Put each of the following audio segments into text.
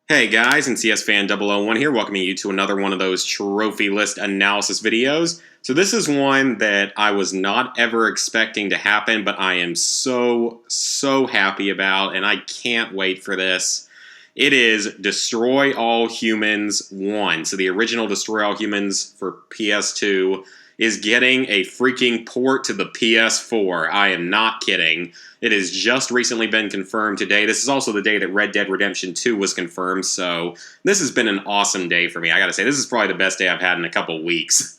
Hey guys, and CS Fan 001 here, welcoming you to another one of those trophy list analysis videos. So this is one that I was not ever expecting to happen, but I am so happy about, and I can't wait for this. It is Destroy All Humans 1. So the original Destroy All Humans for PS2 is getting a freaking port to the PS4. I am not kidding. It has just recently been confirmed today. This is also the day that Red Dead Redemption 2 was confirmed, so this has been an awesome day for me. I gotta say, this is probably the best day I've had in a couple weeks.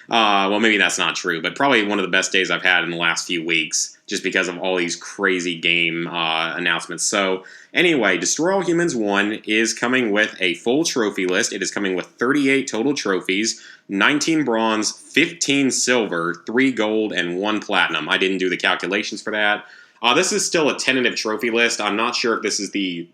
Well, maybe that's not true, but probably one of the best days I've had in the last few weeks, just because of all these crazy game announcements. So, anyway, Destroy All Humans 1 is coming with a full trophy list. It is coming with 38 total trophies, 19 bronze, 15 silver, 3 gold, and 1 platinum. I didn't do the calculations for that. This is still a tentative trophy list. I'm not sure if this is the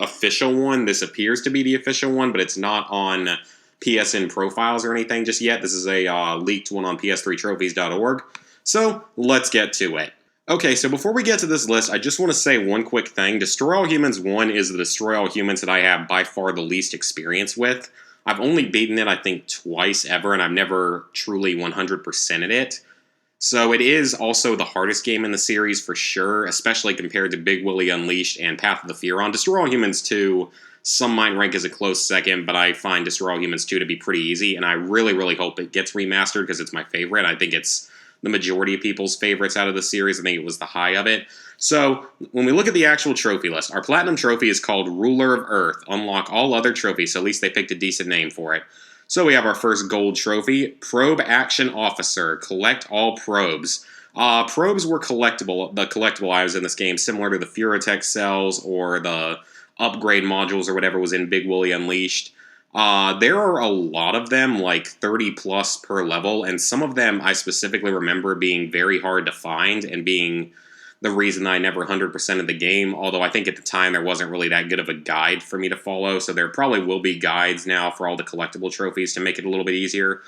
official one. This appears to be the official one, but it's not on PSN profiles or anything just yet. This is a leaked one on ps3trophies.org. So let's get to it. Okay, so before we get to this list, I just want to say one quick thing. Destroy All Humans 1 is the Destroy All Humans that I have by far the least experience with. I've only beaten it, I think, twice ever, and I've never truly 100%ed it. So it is also the hardest game in the series for sure, especially compared to Big Willie Unleashed and Path of the Furon. Destroy All Humans 2, some might rank as a close second, but I find Destroy All Humans 2 to be pretty easy, and I really hope it gets remastered because it's my favorite. I think it's the majority of people's favorites out of the series. I think it was the high of it. So, when we look at the actual trophy list, our Platinum Trophy is called Ruler of Earth. Unlock all other trophies, so at least they picked a decent name for it. So we have our first gold trophy, Probe Action Officer. Collect all probes. Probes were collectible, the collectible items in this game, similar to the Furotech cells or the upgrade modules or whatever was in Big Willie Unleashed. There are a lot of them, like 30 plus per level, and some of them I specifically remember being very hard to find and being the reason I never 100%ed the game, although I think at the time there wasn't really that good of a guide for me to follow, so there probably will be guides now for all the collectible trophies to make it a little bit easier.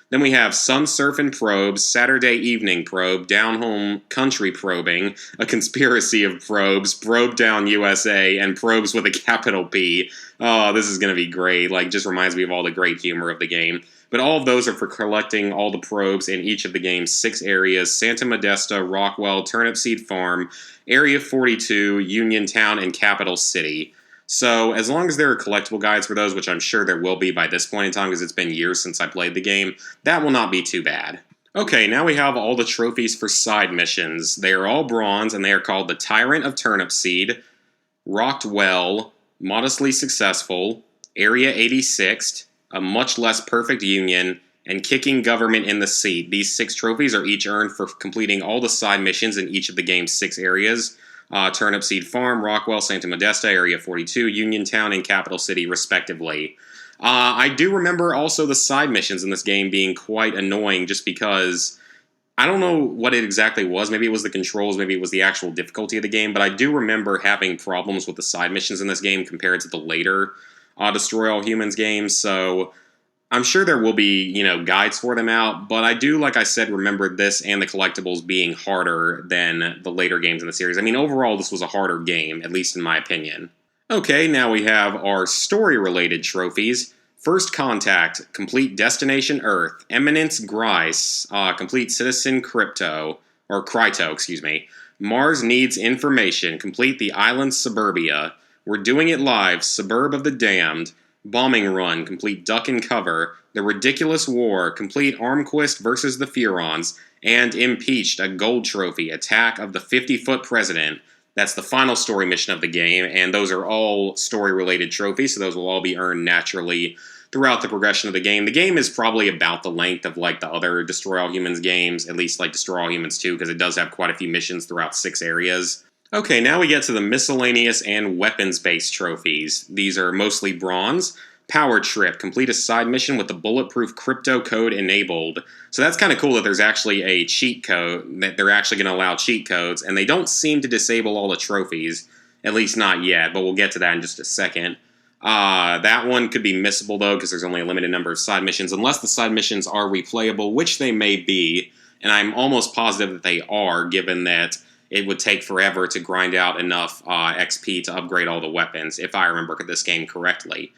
Then we have Sun Surfing Probes, Saturday Evening Probe, Down Home Country Probing, A Conspiracy of Probes, Probe Down USA, and Probes with a capital P. Oh, this is going to be great. Like, just reminds me of all the great humor of the game. But all of those are for collecting all the probes in each of the game's 6 areas: Santa Modesta, Rockwell, Turnipseed Farm, Area 42, Uniontown, and Capital City. So as long as there are collectible guides for those, which I'm sure there will be by this point in time because it's been years since I played the game, that will not be too bad. Okay, now we have all the trophies for side missions. They are all bronze, and they are called the Tyrant of Turnipseed, Rocked Well, Modestly Successful, Area 86, A Much Less Perfect Union, and Kicking Government in the Seat. These 6 trophies are each earned for completing all the side missions in each of the game's 6 areas. Turnipseed Farm, Rockwell, Santa Modesta, Area 42, Uniontown, and Capital City, respectively. I do remember also the side missions in this game being quite annoying just because I don't know what it exactly was. Maybe it was the controls, maybe it was the actual difficulty of the game, but I do remember having problems with the side missions in this game compared to the later Destroy All Humans games, so I'm sure there will be, guides for them out, but I do, like I said, remember this and the collectibles being harder than the later games in the series. I mean, overall, this was a harder game, at least in my opinion. Okay, now we have our story-related trophies. First Contact, complete Destination Earth. Eminence Grice, complete Citizen Crypto, or Krypto, excuse me. Mars Needs Information, complete the Island Suburbia. We're Doing It Live, Suburb of the Damned. Bombing Run, complete Duck and Cover, The Ridiculous War, complete Armquist versus the Furons, and Impeached, a gold trophy, Attack of the 50-Foot President. That's the final story mission of the game, and those are all story-related trophies, so those will all be earned naturally throughout the progression of the game. The game is probably about the length of, like, the other Destroy All Humans games, at least, like, Destroy All Humans 2, because it does have quite a few missions throughout 6 areas. Okay, now we get to the miscellaneous and weapons-based trophies. These are mostly bronze. Power Trip, complete a side mission with the bulletproof crypto code enabled. So that's kind of cool that there's actually a cheat code, that they're actually going to allow cheat codes, and they don't seem to disable all the trophies, at least not yet, but we'll get to that in just a second. That one could be missable, though, because there's only a limited number of side missions, unless the side missions are replayable, which they may be, and I'm almost positive that they are, given that it would take forever to grind out enough XP to upgrade all the weapons, if I remember this game correctly.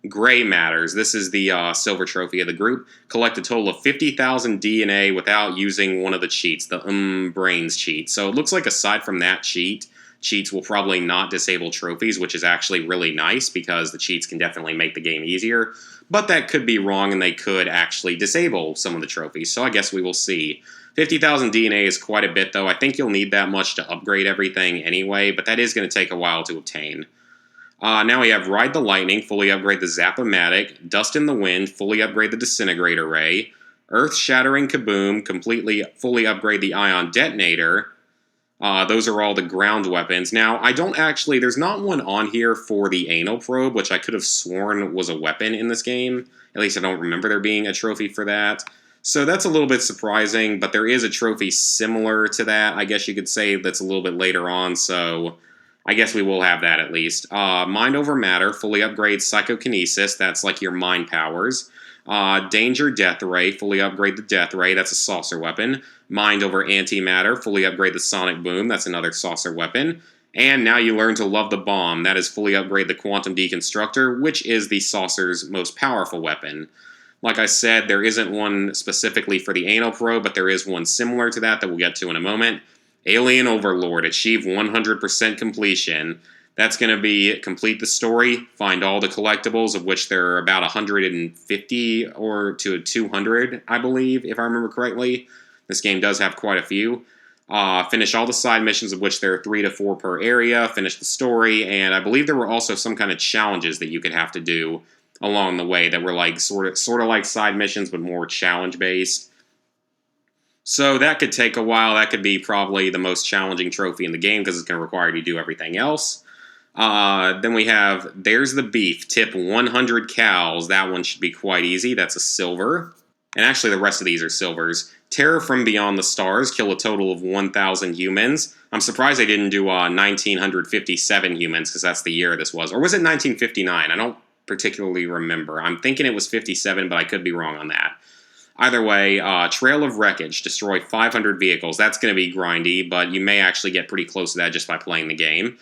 Gray matters. This is the silver trophy of the group. Collect a total of 50,000 DNA without using one of the cheats, the brains cheat. So it looks like aside from that cheat, cheats will probably not disable trophies, which is actually really nice because the cheats can definitely make the game easier. But that could be wrong, and they could actually disable some of the trophies, so I guess we will see. 50,000 DNA is quite a bit, though. I think you'll need that much to upgrade everything anyway, but that is going to take a while to obtain. Now we have Ride the Lightning, fully upgrade the Zap-O-Matic, Dust in the Wind, fully upgrade the Disintegrator Ray, Earth-Shattering Kaboom, fully upgrade the Ion Detonator. Those are all the ground weapons. Now, there's not one on here for the Anal Probe, which I could have sworn was a weapon in this game. At least I don't remember there being a trophy for that. So that's a little bit surprising, but there is a trophy similar to that, I guess you could say, that's a little bit later on, so I guess we will have that at least. Mind over Matter, fully upgrade Psychokinesis, that's like your mind powers. Danger Death Ray, fully upgrade the Death Ray, that's a saucer weapon. Mind over Antimatter, fully upgrade the Sonic Boom, that's another saucer weapon. And now you learn to love the Bomb, that is fully upgrade the Quantum Deconstructor, which is the saucer's most powerful weapon. Like I said, there isn't one specifically for the Anal Probe, but there is one similar to that we'll get to in a moment. Alien Overlord, achieve 100% completion. That's going to be complete the story, find all the collectibles, of which there are about 150 or to 200, I believe, if I remember correctly. This game does have quite a few. Finish all the side missions, of which there are 3 to 4 per area, finish the story, and I believe there were also some kind of challenges that you could have to do along the way that were like sort of like side missions, but more challenge-based. So that could take a while. That could be probably the most challenging trophy in the game because it's going to require you to do everything else. Then we have There's the Beef, tip 100 cows. That one should be quite easy. That's a silver. And actually the rest of these are silvers. Terror from Beyond the Stars, kill a total of 1,000 humans. I'm surprised they didn't do 1,957 humans because that's the year this was. Or was it 1959? I don't particularly remember. I'm thinking it was 57, but I could be wrong on that. Either way, Trail of Wreckage, destroy 500 vehicles. That's going to be grindy, but you may actually get pretty close to that just by playing the game.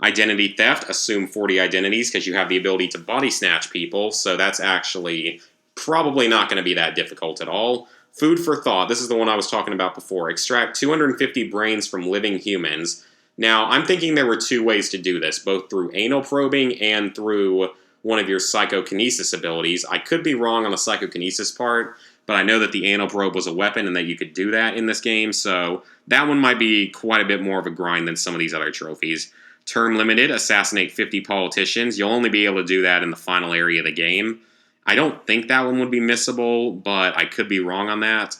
Identity Theft, assume 40 identities because you have the ability to body snatch people, so that's actually probably not going to be that difficult at all. Food for Thought, this is the one I was talking about before. Extract 250 brains from living humans. Now, I'm thinking there were 2 ways to do this, both through anal probing and through one of your psychokinesis abilities. I could be wrong on the psychokinesis part, but I know that the anal probe was a weapon and that you could do that in this game, so that one might be quite a bit more of a grind than some of these other trophies. Term Limited, assassinate 50 politicians. You'll only be able to do that in the final area of the game. I don't think that one would be missable, but I could be wrong on that.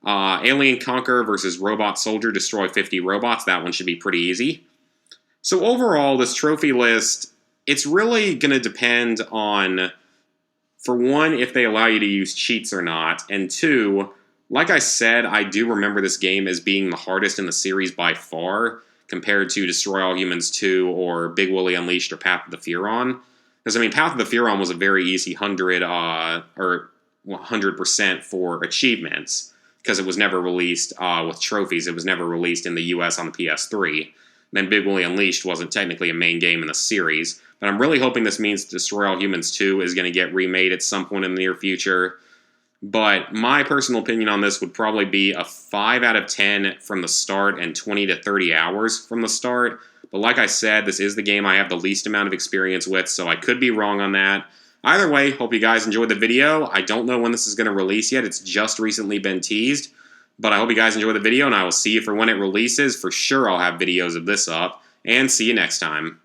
Alien Conqueror versus Robot Soldier, destroy 50 robots. That one should be pretty easy. So overall, this trophy list, it's really going to depend on, for one, if they allow you to use cheats or not, and 2, like I said, I do remember this game as being the hardest in the series by far, compared to Destroy All Humans 2 or Big Willy Unleashed or Path of the Furon. Because, I mean, Path of the Furon was a very easy 100% for achievements, because it was never released with trophies. It was never released in the US on the PS3. Then Big Willy Unleashed wasn't technically a main game in the series. But I'm really hoping this means Destroy All Humans 2 is going to get remade at some point in the near future. But my personal opinion on this would probably be a 5 out of 10 from the start and 20 to 30 hours from the start. But like I said, this is the game I have the least amount of experience with, so I could be wrong on that. Either way, hope you guys enjoyed the video. I don't know when this is going to release yet. It's just recently been teased. But I hope you guys enjoy the video, and I will see you for when it releases. For sure I'll have videos of this up. And see you next time.